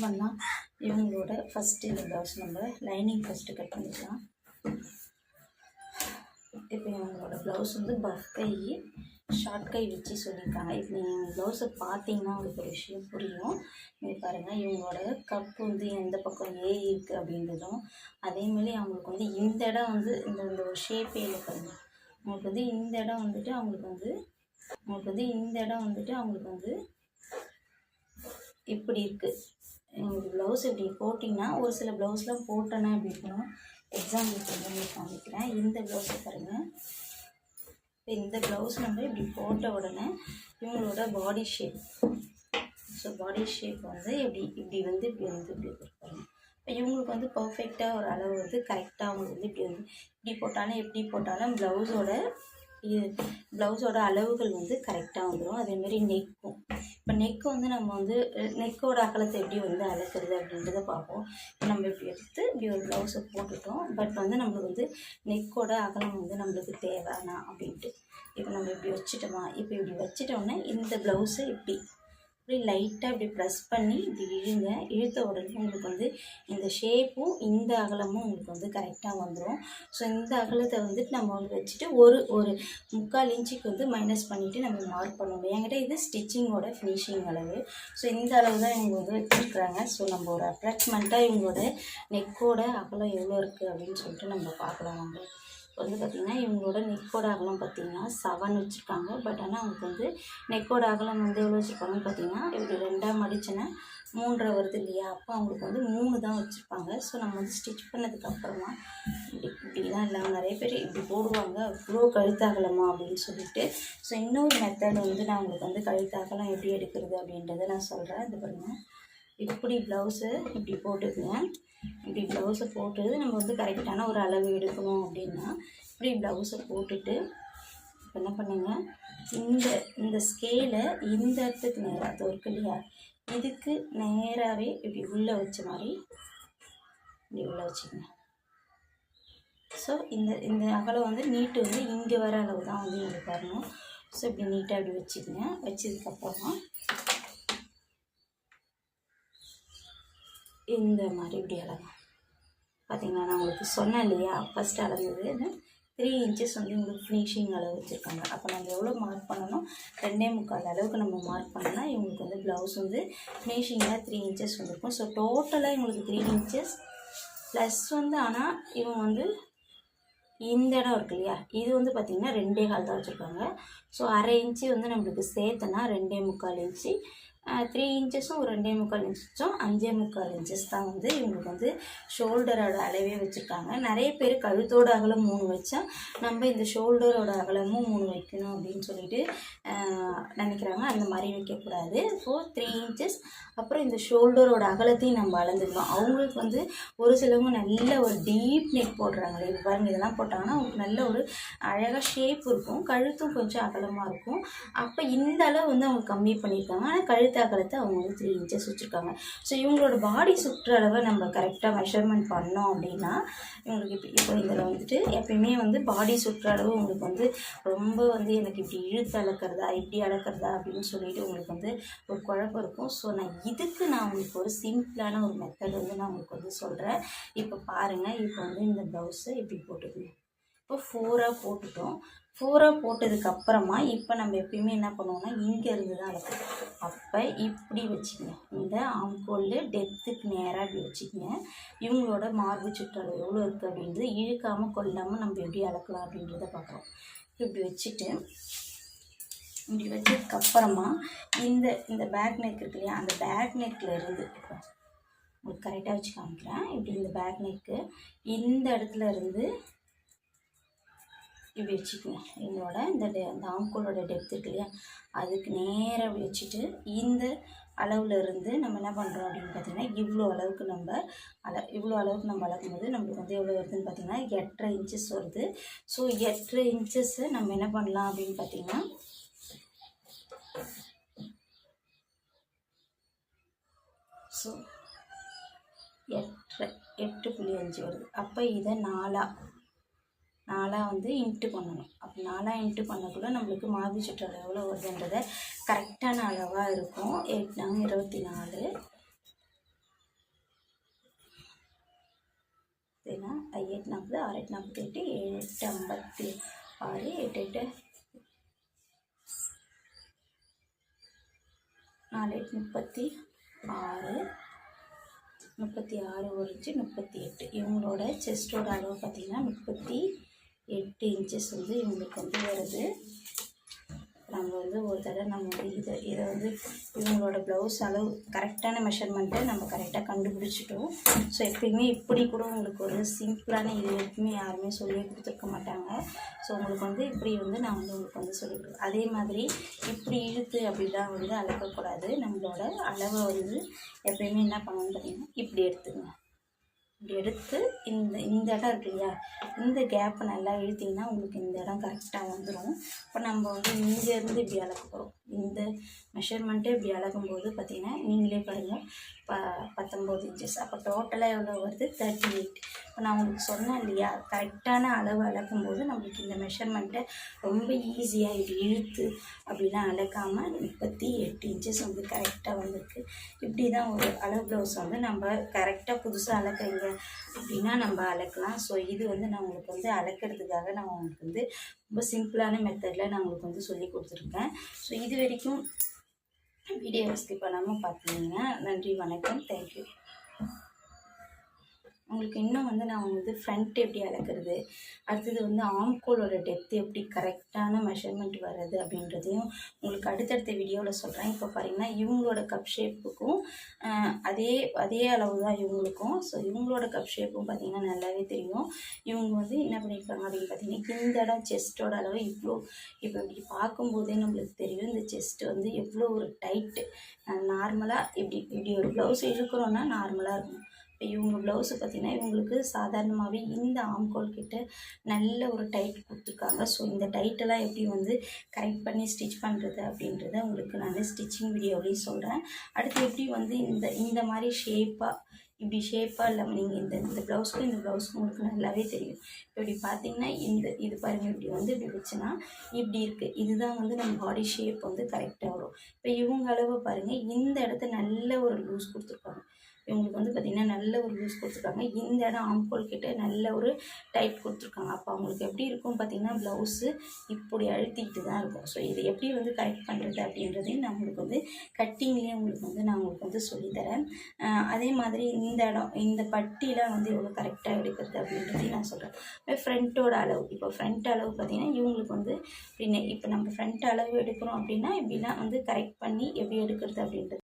பண்ணலாம். இவங்களோட ஃபஸ்ட்டு இந்த ப்ளவுஸ் நம்ம லைனிங் ஃபஸ்ட்டு கட் பண்ணிக்கலாம். இப்போ இவங்களோட ப்ளவுஸ் வந்து பஃப் கை ஷார்ட் கை வச்சு சொல்லியிருக்காங்க. இப்போ நீங்கள் ப்ளவுஸை பார்த்தீங்கன்னா உங்களுக்கு ஒரு விஷயம் புரியும். நீங்கள் பாருங்கள், இவங்களோட கப்பு வந்து எந்த பக்கம் இருக்குது அப்படின்றதும், அதேமாரி அவங்களுக்கு வந்து இந்த இடம் வந்து இந்த ஒரு ஷேப்பே இல்லை பாருங்கள். உங்களுக்கு வந்து இந்த இடம் வந்துட்டு அவங்களுக்கு வந்து இப்படி இருக்குது. உங்களுக்கு ப்ளவுஸ் இப்படி போட்டிங்கன்னா, ஒரு சில ப்ளவுஸ்லாம் போட்டோன்னா இப்படி இருக்கணும். எக்ஸாம்பிளுக்கு வந்து காமிக்கிறேன். இந்த ப்ளவுஸை பாருங்கள். இப்போ இந்த ப்ளவுஸ் நம்ம இப்படி போட்ட உடனே இவங்களோட பாடி ஷேப், ஸோ பாடி ஷேப் வந்து இப்படி பாருங்கள். இப்போ இவங்களுக்கு வந்து பர்ஃபெக்டாக ஒரு அளவு வந்து கரெக்டாக அவங்களுக்கு வந்து இப்படி போட்டாலும் எப்படி போட்டாலும் ப்ளவுஸோட அளவுகள் வந்து கரெக்டாக வந்துடும். அதேமாரி நெக்கும், இப்போ நெக்கு வந்து நம்ம வந்து நெக்கோட அகலத்தை எப்படி வந்து அளக்கிறது அப்படின்றத பார்ப்போம். இப்போ நம்ம இப்படி எடுத்து இப்படி ஒரு ப்ளவுஸை போட்டுட்டோம். பட் வந்து நம்மளுக்கு வந்து நெக்கோட அகலம் வந்து நம்மளுக்கு தேவைன்னா அப்படின்ட்டு இப்போ நம்ம இப்படி வச்சுட்டோமா. இப்போ இப்படி வச்சுட்டோம்னா இந்த ப்ளவுஸை இப்படி லைட்டாக இப்படி ப்ரெஸ் பண்ணி இப்படி இழுத்த உடனே உங்களுக்கு வந்து இந்த ஷேப்பும் இந்த அகலமும் உங்களுக்கு வந்து கரெக்டாக வந்துடும். ஸோ இந்த அகலத்தை வந்துட்டு நம்ம வந்து வச்சுட்டு ஒரு 3/4 இன்ச்சுக்கு வந்து மைனஸ் பண்ணிவிட்டு நம்ம மார்க் பண்ணணும். என்கிட்ட இது ஸ்டிச்சிங்கோட ஃபினிஷிங் அளவு. ஸோ இந்த அளவு தான் இவங்க வந்து வச்சுருக்குறாங்க. ஸோ நம்ம ஒரு அப்ராக்சிமேட்டாக இவங்களோட நெக்கோட அகலம் எவ்வளோ இருக்குது அப்படின்னு சொல்லிட்டு நம்ம பார்க்கலாம். நம்ம வந்து பார்த்திங்கன்னா இவங்களோட நெக்கோட அகலம் பார்த்திங்கன்னா 7 வச்சுருக்காங்க. பட் ஆனால் அவங்களுக்கு வந்து நெக்கோட அகலம் வந்து எவ்வளோ வச்சுருப்பாங்கன்னு பார்த்திங்கன்னா இப்படி 2ஆக மடிச்சுன்னா 3 வருது இல்லையா. அப்போ அவங்களுக்கு வந்து 3 தான் வச்சுருப்பாங்க. ஸோ நம்ம வந்து ஸ்டிச் பண்ணதுக்கப்புறமா இப்படிலாம் இல்லாமல் நிறைய பேர் இப்படி போடுவாங்க, அவ்வளோ கழுத்தாகலமா அப்படின்னு சொல்லிட்டு. ஸோ இன்னொரு மெத்தட் வந்து நான் உங்களுக்கு வந்து கழுத்தாகலாம் எப்படி எடுக்கிறது அப்படின்றத நான் சொல்கிறேன். இது பாருங்கள், இப்படி ப்ளவுஸை இப்படி போட்டுக்குங்க. இப்படி ப்ளவுஸை போட்டு நம்ம வந்து கரெக்டான ஒரு அளவு எடுக்கணும் அப்படின்னா இப்படி ப்ளவுஸை போட்டுட்டு என்ன பண்ணுங்கள், இந்த ஸ்கேலை இந்த இடத்துக்கு நேராக அது இருக்கு இல்லையா, இதுக்கு நேராகவே இப்படி உள்ளே வச்ச மாதிரி இப்படி உள்ளே வச்சுக்கோங்க. ஸோ இந்த அகலம் வந்து நீட்டு வந்து இங்கே வர அளவு தான் வந்து உங்களுக்கு வரணும். ஸோ இப்படி நீட்டாக இப்படி வச்சுக்கோங்க. வச்சதுக்கப்புறமா இந்த மாதிரி இப்படி அளவு பார்த்திங்கன்னா நான் உங்களுக்கு சொன்னேன் இல்லையா, ஃபஸ்ட்டு அளந்தது 3 இன்ச்சஸ் வந்து உங்களுக்கு ஃபினிஷிங் அளவு வச்சுருக்காங்க. அப்போ நம்ம எவ்வளோ மார்க் பண்ணணும், 2.25 அளவுக்கு நம்ம மார்க் பண்ணோன்னா இவங்களுக்கு வந்து ப்ளவுஸ் வந்து ஃபினிஷிங்கில் 3 இன்ச்சஸ் வந்துருக்கும். ஸோ டோட்டலாக இவங்களுக்கு 3 இன்ச்சஸ் ப்ளஸ் வந்து, ஆனால் இவங்க வந்து இந்த இடம் இருக்கு இல்லையா, இது வந்து பார்த்திங்கன்னா 2.25 தான் வச்சுருக்காங்க. ஸோ 1/2 இன்ச்சு வந்து நம்மளுக்கு சேர்த்துனா 2.25 இன்ச்சு, 3 இன்ச்சஸும் ஒரு 2.25 இன்ச்சும் 5.25 இன்ச்சஸ் தான் வந்து இவங்களுக்கு வந்து ஷோல்டரோட அளவே வச்சுருக்காங்க. நிறைய பேர் கழுத்தோட அகலம் 3 வச்சா நம்ம இந்த ஷோல்டரோட அகலமும் 3 வைக்கணும் அப்படின்னு சொல்லிட்டு நினைக்கிறாங்க. அந்த மாதிரி வைக்கக்கூடாது. ஸோ 3 இன்ச்சஸ் அப்புறம் இந்த ஷோல்டரோட அகலத்தையும் நம்ம அளந்துக்கணும். அவங்களுக்கு வந்து ஒரு சிலவங்க நல்ல ஒரு டீப் நெக் போடுறாங்களே, இது பாருங்கள், இதெல்லாம் போட்டாங்கன்னா அவங்களுக்கு நல்ல ஒரு அழகாக ஷேப் இருக்கும், கழுத்தும் கொஞ்சம் அகலமாக இருக்கும். அப்போ இந்த அளவு வந்து அவங்க கம்மி பண்ணியிருக்காங்க. ஆனால் கழுத்து அகலத்தை அவங்க வந்து 3 இன்ச்சஸ் வச்சுருக்காங்க. ஸோ இவங்களோட பாடி சுற்றளவை நம்ம கரெக்டாக மெஷர்மெண்ட் பண்ணோம் அப்படின்னா இவங்களுக்கு இப்போ இதில் வந்துட்டு எப்பயுமே வந்து பாடி சுற்றளவு உங்களுக்கு வந்து ரொம்ப வந்து எனக்கு இப்படி இழுத்து அளக்கிறதா இப்படி அளக்கிறதா அப்படின்னு சொல்லிட்டு உங்களுக்கு வந்து ஒரு குழப்பம் இருக்கும். ஸோ நான் உங்களுக்கு ஒரு சிம்பிளான ஒரு மெத்தட் வந்து நான் உங்களுக்கு வந்து சொல்கிறேன். இப்போ பாருங்கள், இப்போ வந்து இந்த ப்ளவுஸை இப்படி போட்டுக்கணும். இப்போ 4ஆக போட்டுட்டோம். 4ஆக போட்டதுக்கப்புறமா இப்போ நம்ம எப்பயுமே என்ன பண்ணுவோம்னா இங்கேருந்து தான் அளப்போம். அப்போ இப்படி வச்சுக்கங்க, இந்த ஆம்கோலில் டெப்த்துக்கு நேராக இப்படி வச்சுக்கங்க. இவங்களோட மார்பு சுற்றளவு எவ்வளோ இருக்குது அப்படின்றது இழுக்காமல் கொள்ளாமல் நம்ம எப்படி அளக்கலாம் அப்படின்றத பார்க்குறோம். இப்படி வச்சுட்டு இப்படி வச்சதுக்கப்புறமா இந்த பேக் நெக் இருக்கு இல்லையா, அந்த பேக் நெக்கில் இருந்து இப்போ உங்களுக்கு கரெக்டாக வச்சு காமிக்கிறேன். இப்படி இந்த பேக் நெக்கு இந்த இடத்துல இருந்து இப்படி வச்சுக்கோங்க. எங்களோட இந்த ஆம்கோலோட டெப்த் இருக்கு இல்லையா, அதுக்கு நேராக இப்படி வச்சுட்டு இந்த அளவில் இருந்து நம்ம என்ன பண்ணுறோம் அப்படின்னு பார்த்திங்கன்னா இவ்வளோ அளவுக்கு நம்ம அளக்கும்போது நம்மளுக்கு வந்து எவ்வளோ வருதுன்னு பார்த்திங்கன்னா 8.5 இன்ச்சஸ் வருது. ஸோ 8.5 இன்ச்சஸ்ஸை நம்ம என்ன பண்ணலாம் அப்படின்னு பார்த்திங்கன்னா ஸோ 8.5 வருது. அப்போ இதை 4ஆக வந்து இன்ட்டு பண்ணணும். அப்போ 4ஆக இன்ட்டு பண்ணக்குள்ள நம்மளுக்கு மார்பு சுற்றளவு எவ்வளோ வருதுன்றதை கரெக்டான அளவாக இருக்கும். 8 4 24 ஏன்னா 8 40 6 8 48 7 8 56 8 8 4 8 36 ஒரு இன்ச்சு 38. இவங்களோட செஸ்டோட அளவு பார்த்திங்கன்னா 38 இன்ச்சஸ் வந்து இவங்களுக்கு வந்து வருது. நம்ம வந்து ஒரு தடவை நம்ம வந்து இதை வந்து இவங்களோட ப்ளவுஸ் அளவு கரெக்டான மெஷர்மெண்ட்டை நம்ம கரெக்டாக கண்டுபிடிச்சிட்டோம். ஸோ எப்பயுமே இப்படி கூட உங்களுக்கு ஒரு சிம்பிளான இது எப்பவுமே யாருமே சொல்லி கொடுத்துருக்க மாட்டாங்க. ஸோ உங்களுக்கு வந்து இப்படி வந்து நான் வந்து உங்களுக்கு வந்து சொல்லிக் கொடுக்குறேன். அதே மாதிரி இப்படி இழுத்து அப்படிலாம் வந்து அளக்கக்கூடாது. நம்மளோட அளவை வந்து எப்பயுமே என்ன பண்ணணும்னு பார்த்தீங்கன்னா இப்படி எடுத்துக்கங்க. இப்படி எடுத்து இந்த இடம் இருக்கு இல்லையா, இந்த கேப்பை நல்லா இழுத்திங்கன்னா உங்களுக்கு இந்த இடம் கரெக்டாக வந்துடும். இப்போ நம்ம வந்து இங்கேருந்து இப்படி அளக்க போகிறோம். இந்த மெஷர்மெண்ட்டே இப்படி அளக்கும்போது பார்த்திங்கன்னா நீங்களே பாருங்கள் 19 இன்ச்சஸ். அப்போ டோட்டலாக எவ்வளோ வருது 38. இப்போ நான் உங்களுக்கு சொன்னேன் இல்லையா, கரெக்டான அளவு அளக்கும்போது நம்மளுக்கு இந்த மெஷர்மெண்ட்டை ரொம்ப ஈஸியாக இப்படி இழுத்து அப்படிலாம் அளக்காமல் 38 இன்ச்சஸ் வந்து கரெக்டாக வந்திருக்கு. இப்படி தான் ஒரு அளவு ப்ளவுஸ் வந்து நம்ம கரெக்டாக புதுசாக அளக்குறீங்க அப்படின்னா நம்ம அளக்கலாம். ஸோ இது வந்து நான் உங்களுக்கு வந்து அளக்கிறதுக்காக நான் உங்களுக்கு வந்து ரொம்ப சிம்பிளான மெத்தடில் நான் உங்களுக்கு வந்து சொல்லி கொடுத்துருக்கேன். ஸோ இது வரைக்கும் வீடியோவை ஸ்கிப் பண்ணாமல் பார்த்தீங்கன்னா நன்றி, வணக்கம், தேங்க்யூ. உங்களுக்கு இன்னும் வந்து நான் வந்து ஃப்ரண்ட் எப்படி அளக்கிறது, அடுத்தது வந்து ஆம்கோலோட டெப்த் எப்படி கரெக்டான மெஷர்மெண்ட் வர்றது அப்படின்றதையும் உங்களுக்கு அடுத்தடுத்த வீடியோவில் சொல்கிறேன். இப்போ பாருங்கன்னா இவங்களோட கப் ஷேப்புக்கும் அதே அளவு தான் இவங்களுக்கும். ஸோ இவங்களோட கப் ஷேப்பும் பார்த்திங்கன்னா நல்லாவே தெரியும். இவங்க வந்து என்ன பண்ணியிருக்காங்க அப்படின்னு பார்த்தீங்கன்னா இந்த இடம் செஸ்ட்டோட அளவு இப்போ இப்படி பார்க்கும்போதே நம்மளுக்கு தெரியும் இந்த செஸ்ட் வந்து எவ்வளோ ஒரு டைட்டு. நார்மலாக இப்படி ஒரு ப்ளவுஸ் இழுக்கிறோன்னா நார்மலாக இருக்கும். இப்போ இவங்க ப்ளவுஸு பார்த்திங்கன்னா இவங்களுக்கு சாதாரணமாகவே இந்த ஆம்கோல் கிட்ட நல்ல ஒரு டைட் கொடுத்துருக்காங்க. ஸோ இந்த டைட்டெல்லாம் எப்படி வந்து கரெக்ட் பண்ணி ஸ்டிச் பண்ணுறது அப்படின்றத உங்களுக்கு நான் ஸ்டிச்சிங் வீடியோவிலையும் சொல்கிறேன். அடுத்து எப்படி வந்து இந்த மாதிரி இப்படி ஷேப்பாக இல்லாமல் நீங்கள் இந்த ப்ளவுஸ்க்கும் இந்த ப்ளவுஸ்க்கும் உங்களுக்கு நல்லாவே தெரியும். இப்போ இப்படி பார்த்தீங்கன்னா இது பாருங்கள், இப்படி வந்து இப்படி வச்சுன்னா இப்படி இருக்குது. இதுதான் வந்து நம்ம பாடி ஷேப் வந்து கரெக்டாக வரும். இப்போ இவங்க அளவை பாருங்கள், இந்த இடத்த நல்ல ஒரு லூஸ் கொடுத்துருக்காங்க. இவங்களுக்கு வந்து பார்த்திங்கன்னா நல்ல ஒரு லூஸ் கொடுத்துருக்காங்க. இந்த இடம் ஆம்கோல் கிட்ட நல்ல ஒரு டைட் கொடுத்துருக்காங்க. அப்போ அவங்களுக்கு எப்படி இருக்கும் பார்த்திங்கன்னா ப்ளவுஸு இப்படி அழுத்திக்கிட்டு தான் இருக்கும். ஸோ இது எப்படி வந்து கரெக்ட் பண்ணுறது அப்படின்றதையும் நான் உங்களுக்கு வந்து கட்டிங்லேயே உங்களுக்கு வந்து நான் உங்களுக்கு வந்து சொல்லித்தரேன். அதே மாதிரி இந்த இடம் இந்த பட்டிலாம் வந்து எவ்வளோ கரெக்டாக எடுக்கிறது அப்படின்றதையும் நான் சொல்கிறேன். ஃப்ரண்ட்டோட அளவு, இப்போ ஃப்ரண்ட் அளவு பார்த்திங்கன்னா இவங்களுக்கு வந்து இப்போ நம்ம ஃப்ரண்ட் அளவு எடுக்கிறோம் அப்படின்னா இப்படிலாம் வந்து கரெக்ட் பண்ணி எப்படி எடுக்கிறது அப்படின்றது